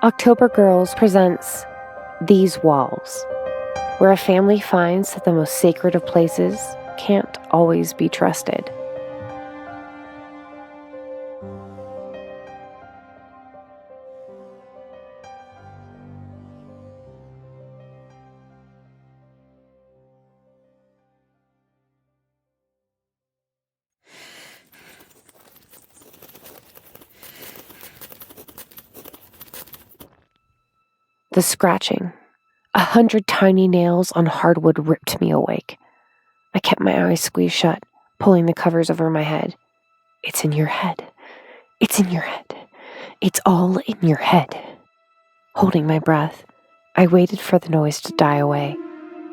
October Girls presents These Walls, where a family finds that the most sacred of places can't always be trusted. The scratching. 100 tiny nails on hardwood ripped me awake. I kept my eyes squeezed shut, pulling the covers over my head. It's in your head. It's in your head. It's all in your head. Holding my breath, I waited for the noise to die away,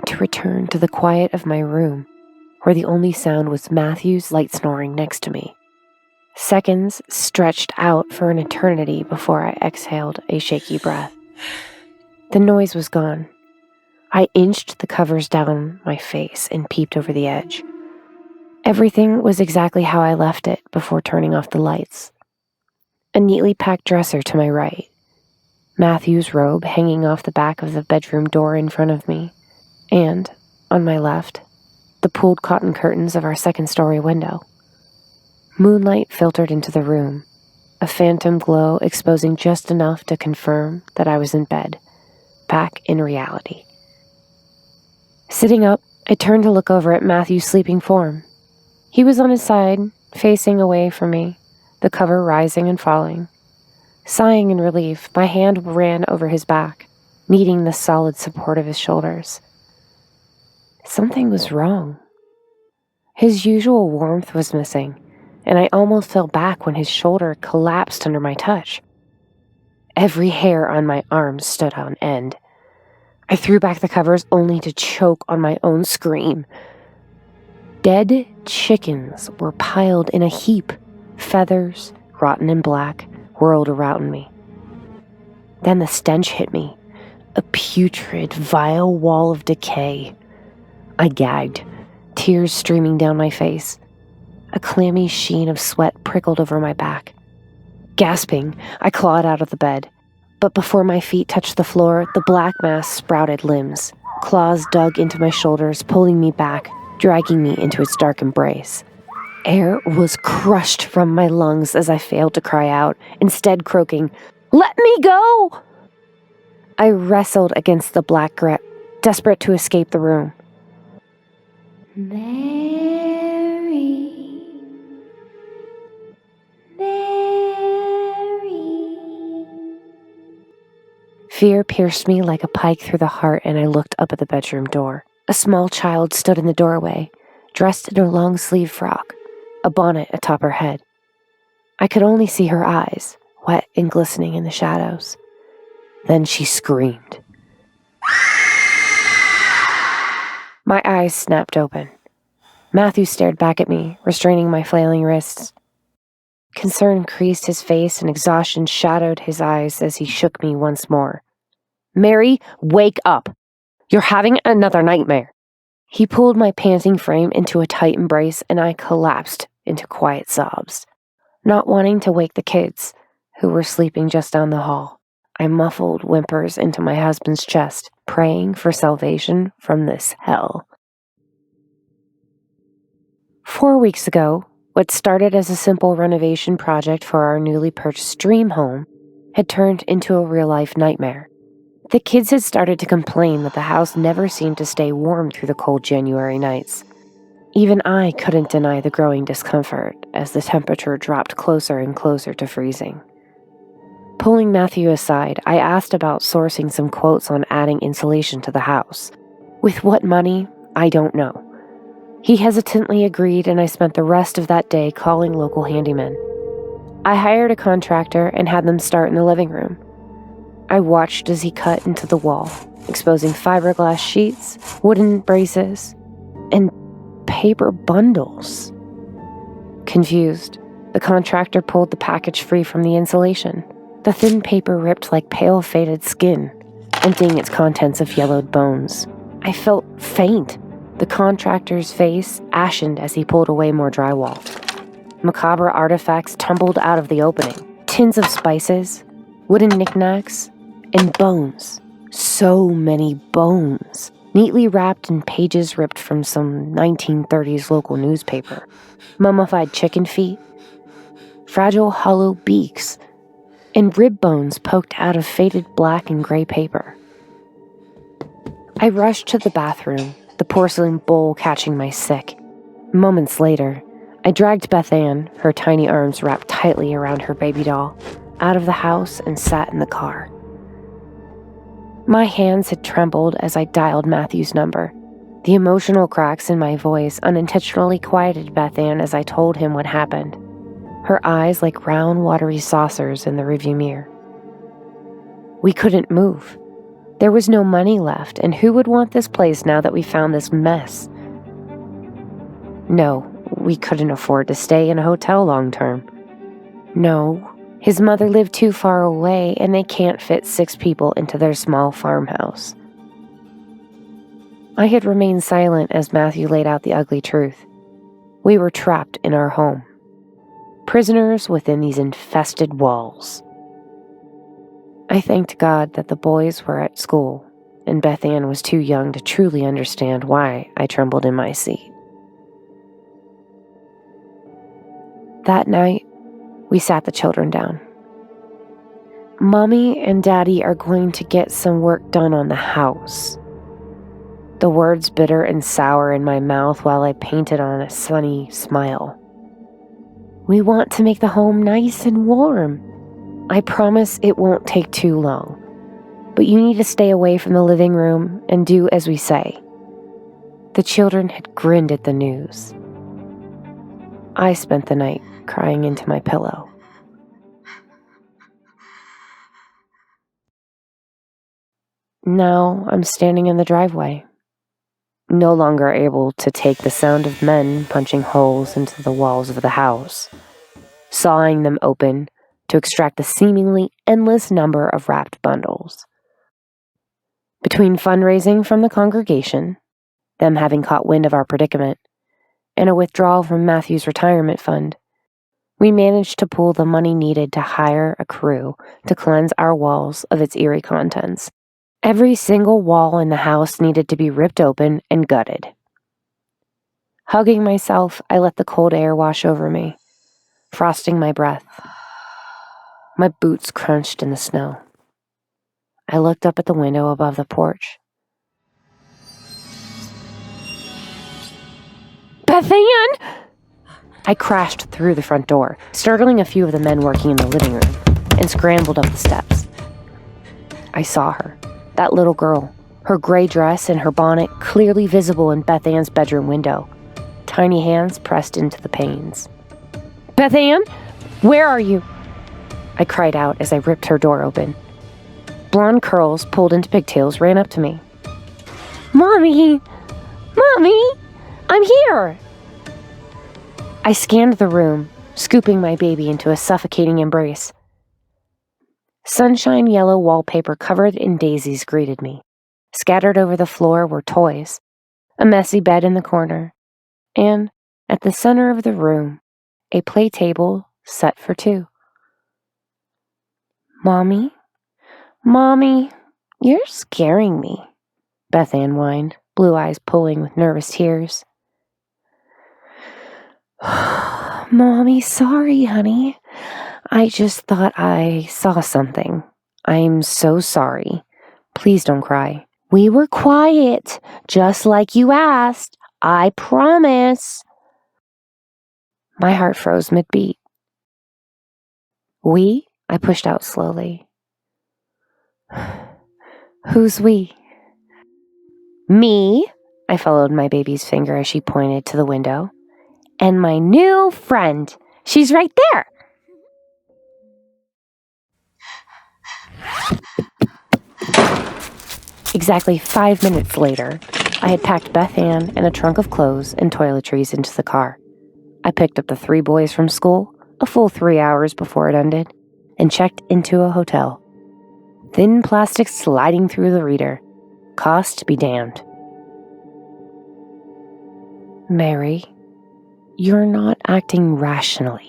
to return to the quiet of my room, where the only sound was Matthew's light snoring next to me. Seconds stretched out for an eternity before I exhaled a shaky breath. The noise was gone. I inched the covers down my face and peeped over the edge. Everything was exactly how I left it before turning off the lights. A neatly packed dresser to my right, Matthew's robe hanging off the back of the bedroom door in front of me, and, on my left, the pulled cotton curtains of our second-story window. Moonlight filtered into the room, a phantom glow exposing just enough to confirm that I was in bed, back in reality. Sitting up, I turned to look over at Matthew's sleeping form. He was on his side, facing away from me, the cover rising and falling. Sighing in relief, my hand ran over his back, needing the solid support of his shoulders. Something was wrong. His usual warmth was missing, and I almost fell back when his shoulder collapsed under my touch. Every hair on my arm stood on end. I threw back the covers only to choke on my own scream. Dead chickens were piled in a heap, feathers, rotten and black, whirled around me. Then the stench hit me, a putrid, vile wall of decay. I gagged, tears streaming down my face. A clammy sheen of sweat prickled over my back. Gasping, I clawed out of the bed. But before my feet touched the floor, the black mass sprouted limbs. Claws dug into my shoulders, pulling me back, dragging me into its dark embrace. Air was crushed from my lungs as I failed to cry out, instead croaking, "Let me go!" I wrestled against the black grip, desperate to escape the room. Fear pierced me like a pike through the heart, and I looked up at the bedroom door. A small child stood in the doorway, dressed in a long-sleeved frock, a bonnet atop her head. I could only see her eyes, wet and glistening in the shadows. Then she screamed. My eyes snapped open. Matthew stared back at me, restraining my flailing wrists. Concern creased his face and exhaustion shadowed his eyes as he shook me once more. "Mary, wake up! You're having another nightmare!" He pulled my panting frame into a tight embrace and I collapsed into quiet sobs. Not wanting to wake the kids, who were sleeping just down the hall, I muffled whimpers into my husband's chest, praying for salvation from this hell. 4 weeks ago, what started as a simple renovation project for our newly purchased dream home had turned into a real-life nightmare. The kids had started to complain that the house never seemed to stay warm through the cold January nights. Even I couldn't deny the growing discomfort as the temperature dropped closer and closer to freezing. Pulling Matthew aside, I asked about sourcing some quotes on adding insulation to the house. With what money, I don't know. He hesitantly agreed, and I spent the rest of that day calling local handymen. I hired a contractor and had them start in the living room. I watched as he cut into the wall, exposing fiberglass sheets, wooden braces, and paper bundles. Confused, the contractor pulled the package free from the insulation. The thin paper ripped like pale faded skin, emptying its contents of yellowed bones. I felt faint. The contractor's face ashened as he pulled away more drywall. Macabre artifacts tumbled out of the opening. Tins of spices, wooden knickknacks, And bones. So many bones. Neatly wrapped in pages ripped from some 1930s local newspaper. Mummified chicken feet. Fragile hollow beaks. And rib bones poked out of faded black and gray paper. I rushed to the bathroom, the porcelain bowl catching my sick. Moments later, I dragged Beth Ann, her tiny arms wrapped tightly around her baby doll, out of the house and sat in the car. My hands had trembled as I dialed Matthew's number. The emotional cracks in my voice unintentionally quieted Beth Ann as I told him what happened, her eyes like round, watery saucers in the rearview mirror. We couldn't move. There was no money left, and who would want this place now that we found this mess? No, we couldn't afford to stay in a hotel long term. No, his mother lived too far away, and they can't fit 6 people into their small farmhouse. I had remained silent as Matthew laid out the ugly truth. We were trapped in our home. Prisoners within these infested walls. I thanked God that the boys were at school, and Beth Ann was too young to truly understand why I trembled in my seat. That night, we sat the children down. Mommy and Daddy are going to get some work done on the house. The words bitter and sour in my mouth while I painted on a sunny smile. We want to make the home nice and warm. I promise it won't take too long, but you need to stay away from the living room and do as we say. The children had grinned at the news. I spent the night crying into my pillow. Now I'm standing in the driveway, no longer able to take the sound of men punching holes into the walls of the house, sawing them open to extract the seemingly endless number of wrapped bundles. Between fundraising from the congregation, them having caught wind of our predicament, and a withdrawal from Matthew's retirement fund, we managed to pool the money needed to hire a crew to cleanse our walls of its eerie contents. Every single wall in the house needed to be ripped open and gutted. Hugging myself, I let the cold air wash over me, frosting my breath. My boots crunched in the snow. I looked up at the window above the porch. Beth Ann! I crashed through the front door, startling a few of the men working in the living room, and scrambled up the steps. I saw her, that little girl, her gray dress and her bonnet clearly visible in Beth Ann's bedroom window, tiny hands pressed into the panes. Beth Ann, where are you? I cried out as I ripped her door open. Blonde curls pulled into pigtails ran up to me. Mommy! Mommy! I'm here! I scanned the room, scooping my baby into a suffocating embrace. Sunshine yellow wallpaper covered in daisies greeted me. Scattered over the floor were toys, a messy bed in the corner, and, at the center of the room, a play table set for 2. Mommy? Mommy, you're scaring me, Beth Ann whined, blue eyes pulling with nervous tears. Mommy, sorry, honey. I just thought I saw something. I'm so sorry. Please don't cry. We were quiet, just like you asked. I promise. My heart froze mid-beat. We? I pushed out slowly. Who's we? Me, I followed my baby's finger as she pointed to the window. And my new friend. She's right there. Exactly 5 minutes later, I had packed Beth Ann and a trunk of clothes and toiletries into the car. I picked up the 3 boys from school, a full 3 hours before it ended, and checked into a hotel. Thin plastic sliding through the reader. Cost be damned. Mary, you're not acting rationally.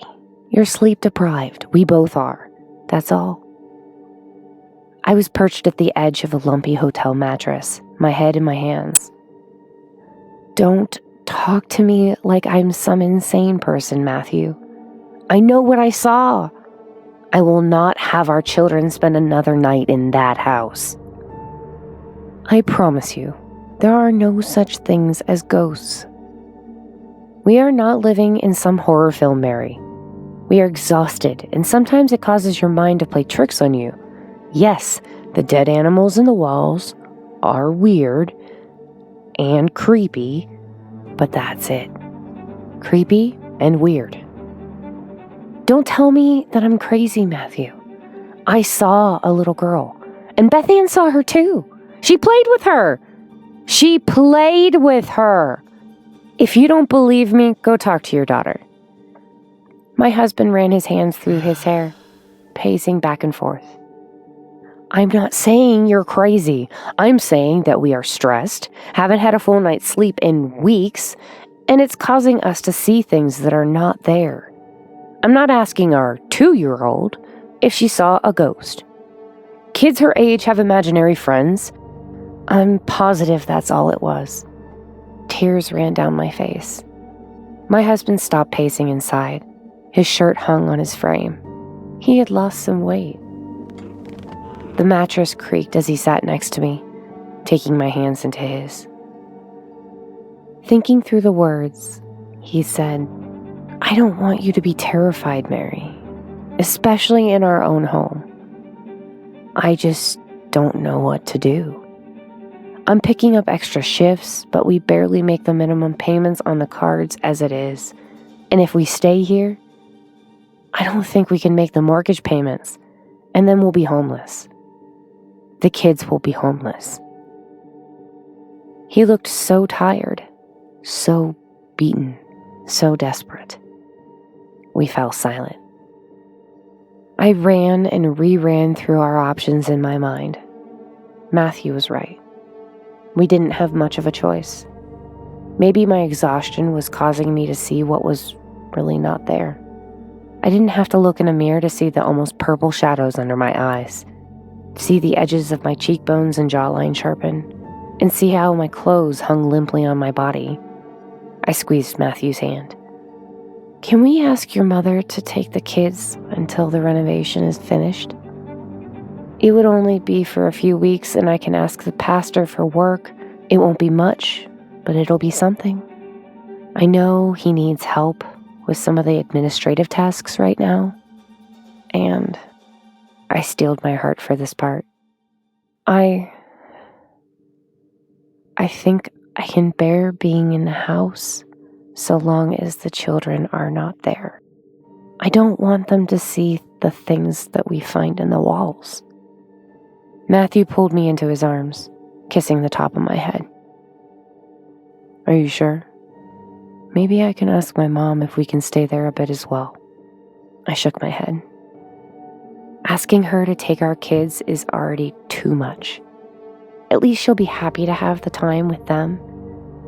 You're sleep deprived. We both are. That's all. I was perched at the edge of a lumpy hotel mattress, my head in my hands. Don't talk to me like I'm some insane person, Matthew. I know what I saw. I will not have our children spend another night in that house. I promise you, there are no such things as ghosts. We are not living in some horror film, Mary. We are exhausted, and sometimes it causes your mind to play tricks on you. Yes, the dead animals in the walls are weird and creepy, but that's it. Creepy and weird. Don't tell me that I'm crazy, Matthew. I saw a little girl, and Beth Ann saw her too. She played with her. She played with her. If you don't believe me, go talk to your daughter. My husband ran his hands through his hair, pacing back and forth. I'm not saying you're crazy. I'm saying that we are stressed, haven't had a full night's sleep in weeks, and it's causing us to see things that are not there. I'm not asking our 2-year-old if she saw a ghost. Kids her age have imaginary friends. I'm positive that's all it was. Tears ran down my face. My husband stopped pacing and sighed. His shirt hung on his frame. He had lost some weight. The mattress creaked as he sat next to me, taking my hands into his. Thinking through the words, he said, I don't want you to be terrified, Mary, especially in our own home. I just don't know what to do. I'm picking up extra shifts, but we barely make the minimum payments on the cards as it is. And if we stay here, I don't think we can make the mortgage payments, and then we'll be homeless. The kids will be homeless. He looked so tired, so beaten, so desperate. We fell silent. I ran and reran through our options in my mind. Matthew was right. We didn't have much of a choice. Maybe my exhaustion was causing me to see what was really not there. I didn't have to look in a mirror to see the almost purple shadows under my eyes, see the edges of my cheekbones and jawline sharpen, and see how my clothes hung limply on my body. I squeezed Matthew's hand. Can we ask your mother to take the kids until the renovation is finished? It would only be for a few weeks, and I can ask the pastor for work. It won't be much, but it'll be something. I know he needs help with some of the administrative tasks right now, and I steeled my heart for this part. I think I can bear being in the house so long as the children are not there. I don't want them to see the things that we find in the walls. Matthew pulled me into his arms, kissing the top of my head. Are you sure? Maybe I can ask my mom if we can stay there a bit as well. I shook my head. Asking her to take our kids is already too much. At least she'll be happy to have the time with them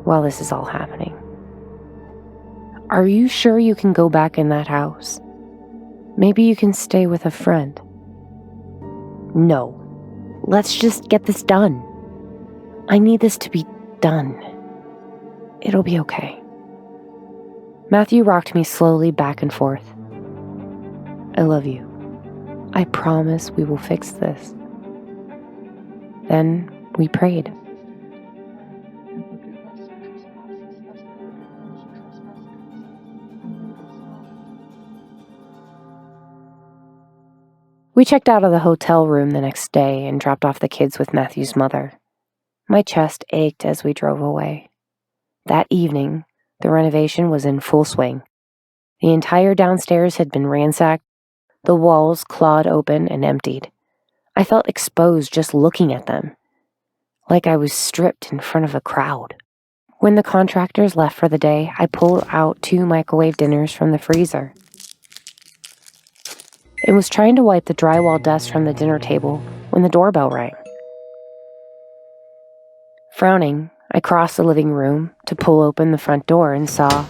while this is all happening. Are you sure you can go back in that house? Maybe you can stay with a friend. No. Let's just get this done. I need this to be done. It'll be okay. Matthew rocked me slowly back and forth. I love you. I promise we will fix this. Then we prayed. We checked out of the hotel room the next day and dropped off the kids with Matthew's mother. My chest ached as we drove away. That evening, the renovation was in full swing. The entire downstairs had been ransacked, the walls clawed open and emptied. I felt exposed just looking at them, like I was stripped in front of a crowd. When the contractors left for the day, I pulled out 2 microwave dinners from the freezer and was trying to wipe the drywall dust from the dinner table when the doorbell rang. Frowning, I crossed the living room to pull open the front door and saw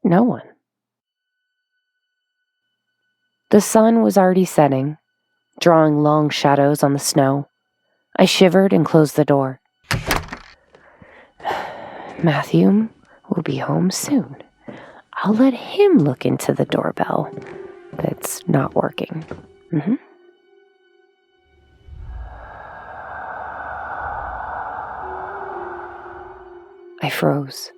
no one. The sun was already setting, drawing long shadows on the snow. I shivered and closed the door. Matthew will be home soon. I'll let him look into the doorbell that's not working. I froze.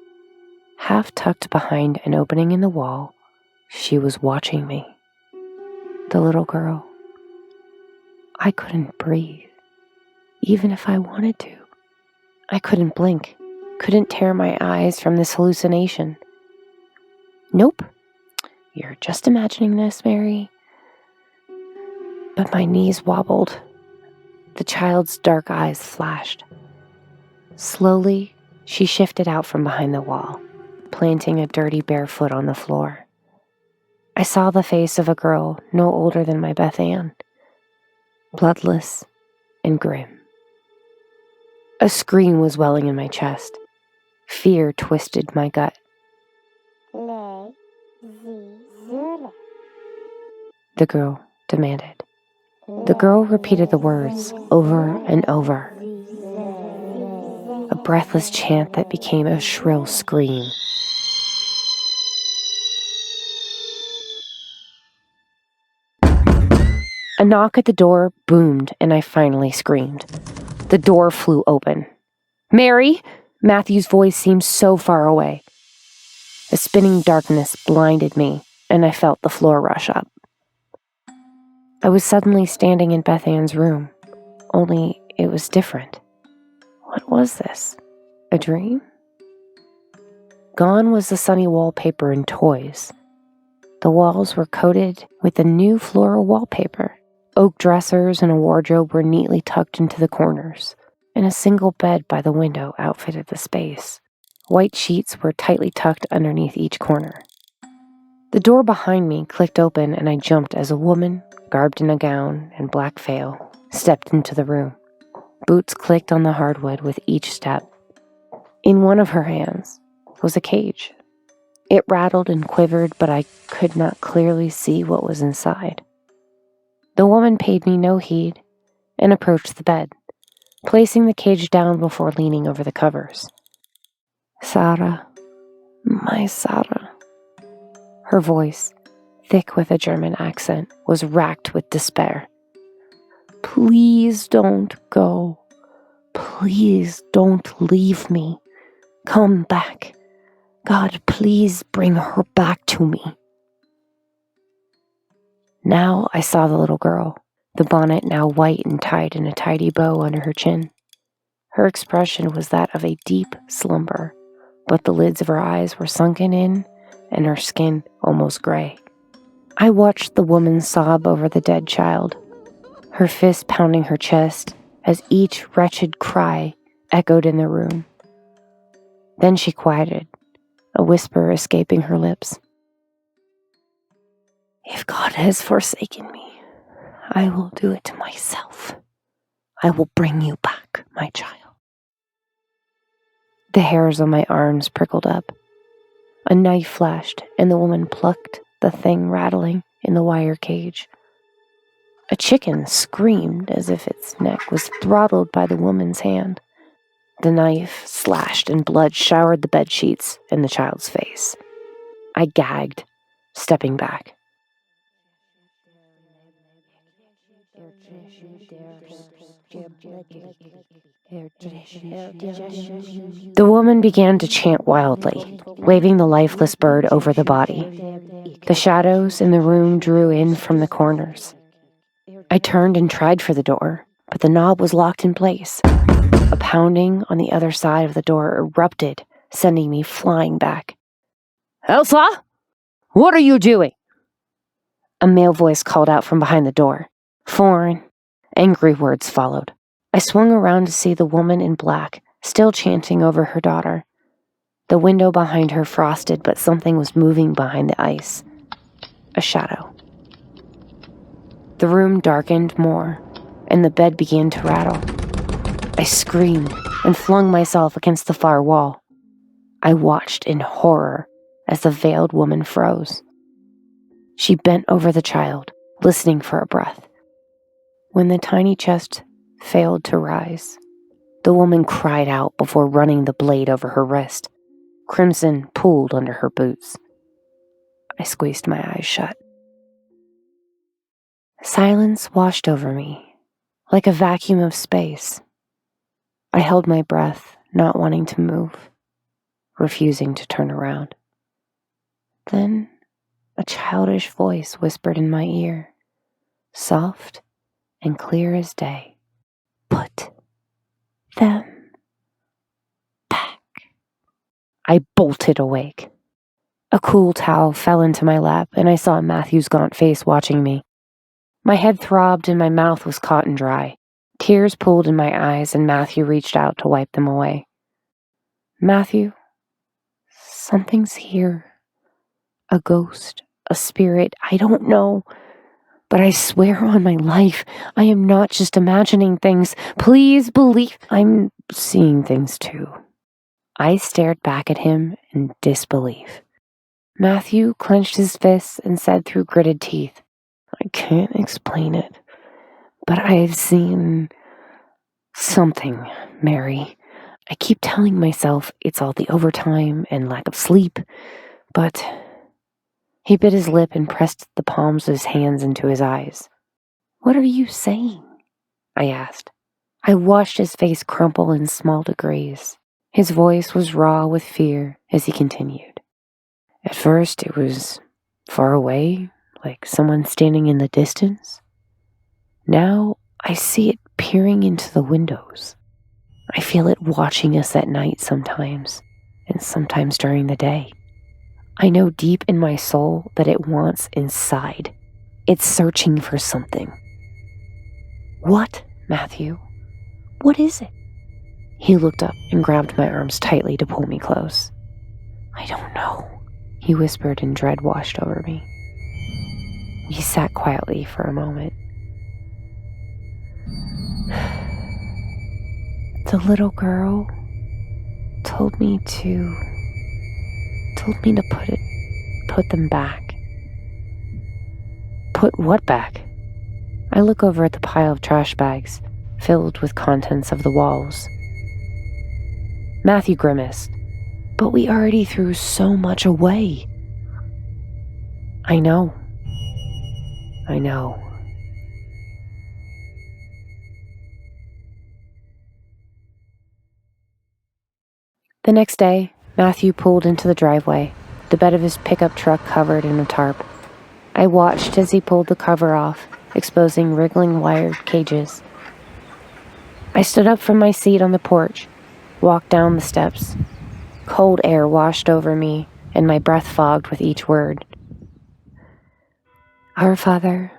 Half tucked behind an opening in the wall, she was watching me. The little girl. I couldn't breathe, even if I wanted to. I couldn't blink, couldn't tear my eyes from this hallucination. Nope, you're just imagining this, Mary. But my knees wobbled. The child's dark eyes flashed. Slowly, she shifted out from behind the wall, planting a dirty bare foot on the floor. I saw the face of a girl no older than my Beth Ann, bloodless and grim. A scream was welling in my chest. Fear twisted my gut. The girl demanded. The girl repeated the words over and over. A breathless chant that became a shrill scream. A knock at the door boomed, and I finally screamed. The door flew open. Mary! Matthew's voice seemed so far away. The spinning darkness blinded me, and I felt the floor rush up. I was suddenly standing in Beth Ann's room, only it was different. What was this? A dream? Gone was the sunny wallpaper and toys. The walls were coated with the new floral wallpaper. Oak dressers and a wardrobe were neatly tucked into the corners, and a single bed by the window outfitted the space. White sheets were tightly tucked underneath each corner. The door behind me clicked open, and I jumped as a woman, garbed in a gown and black veil, stepped into the room. Boots clicked on the hardwood with each step. In one of her hands was a cage. It rattled and quivered, but I could not clearly see what was inside. The woman paid me no heed and approached the bed, placing the cage down before leaning over the covers. Sarah, my Sarah. Her voice, thick with a German accent, was racked with despair. Please don't go. Please don't leave me. Come back. God, please bring her back to me. Now I saw the little girl, the bonnet now white and tied in a tidy bow under her chin. Her expression was that of a deep slumber, but the lids of her eyes were sunken in and her skin almost gray. I watched the woman sob over the dead child, her fist pounding her chest as each wretched cry echoed in the room. Then she quieted, a whisper escaping her lips. If God has forsaken me, I will do it to myself. I will bring you back, my child. The hairs on my arms prickled up. A knife flashed, and the woman plucked the thing rattling in the wire cage. A chicken screamed as if its neck was throttled by the woman's hand. The knife slashed and blood showered the bed sheets and the child's face. I gagged, stepping back. The woman began to chant wildly, waving the lifeless bird over the body. The shadows in the room drew in from the corners. I turned and tried for the door, but the knob was locked in place. A pounding on the other side of the door erupted, sending me flying back. Elsa? What are you doing? A male voice called out from behind the door. Foreign, angry words followed. I swung around to see the woman in black, still chanting over her daughter. The window behind her frosted, but something was moving behind the ice. A shadow. The room darkened more, and the bed began to rattle. I screamed and flung myself against the far wall. I watched in horror as the veiled woman froze. She bent over the child, listening for a breath. When the tiny chest failed to rise, the woman cried out before running the blade over her wrist. Crimson pooled under her boots. I squeezed my eyes shut. Silence washed over me, like a vacuum of space. I held my breath, not wanting to move, refusing to turn around. Then a childish voice whispered in my ear, soft and clear as day. Put them back. I bolted awake. A cool towel fell into my lap, and I saw Matthew's gaunt face watching me. My head throbbed and my mouth was cotton dry. Tears pooled in my eyes, and Matthew reached out to wipe them away. Matthew, something's here. A ghost, a spirit, I don't know. But I swear on my life, I am not just imagining things. Please believe I'm seeing things too. I stared back at him in disbelief. Matthew clenched his fists and said through gritted teeth, I can't explain it, but I've seen something, Mary. I keep telling myself it's all the overtime and lack of sleep, but... He bit his lip and pressed the palms of his hands into his eyes. What are you saying? I asked. I watched his face crumple in small degrees. His voice was raw with fear as he continued. At first it was far away, like someone standing in the distance. Now I see it peering into the windows. I feel it watching us at night sometimes, and sometimes during the day. I know deep in my soul that it wants inside. It's searching for something. What, Matthew? What is it? He looked up and grabbed my arms tightly to pull me close. I don't know, he whispered, and dread washed over me. We sat quietly for a moment. The little girl told me to put them back. Put what back? I look over at the pile of trash bags, filled with contents of the walls. Matthew grimaced. But we already threw so much away. I know. The next day, Matthew pulled into the driveway, the bed of his pickup truck covered in a tarp. I watched as he pulled the cover off, exposing wriggling wire cages. I stood up from my seat on the porch, walked down the steps. Cold air washed over me, and my breath fogged with each word. Our Father,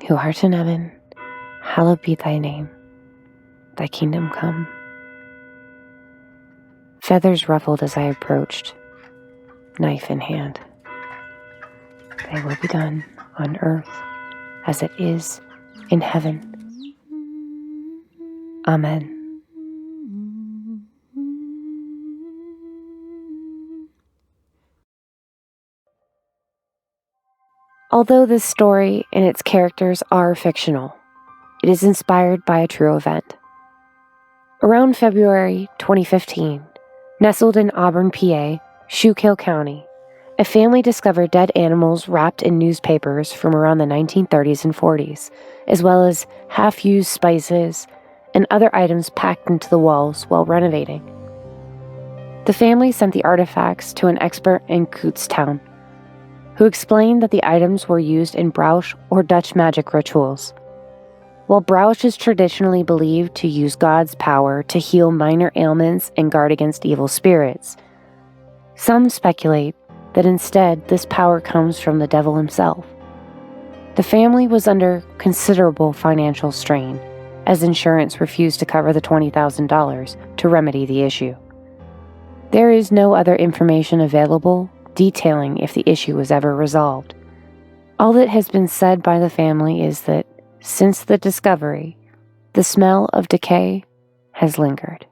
who art in heaven, hallowed be thy name. Thy kingdom come. Feathers ruffled as I approached, knife in hand. Thy will be done on earth as it is in heaven. Amen. Although this story and its characters are fictional, it is inspired by a true event. Around February 2015, nestled in Auburn, PA, Schuylkill County, a family discovered dead animals wrapped in newspapers from around the 1930s and 40s, as well as half-used spices and other items packed into the walls while renovating. The family sent the artifacts to an expert in Kutztown, who explained that the items were used in Brauch or Dutch magic rituals. While Brauch is traditionally believed to use God's power to heal minor ailments and guard against evil spirits, some speculate that instead this power comes from the devil himself. The family was under considerable financial strain, as insurance refused to cover the $20,000 to remedy the issue. There is no other information available detailing if the issue was ever resolved. All that has been said by the family is that since the discovery, the smell of decay has lingered.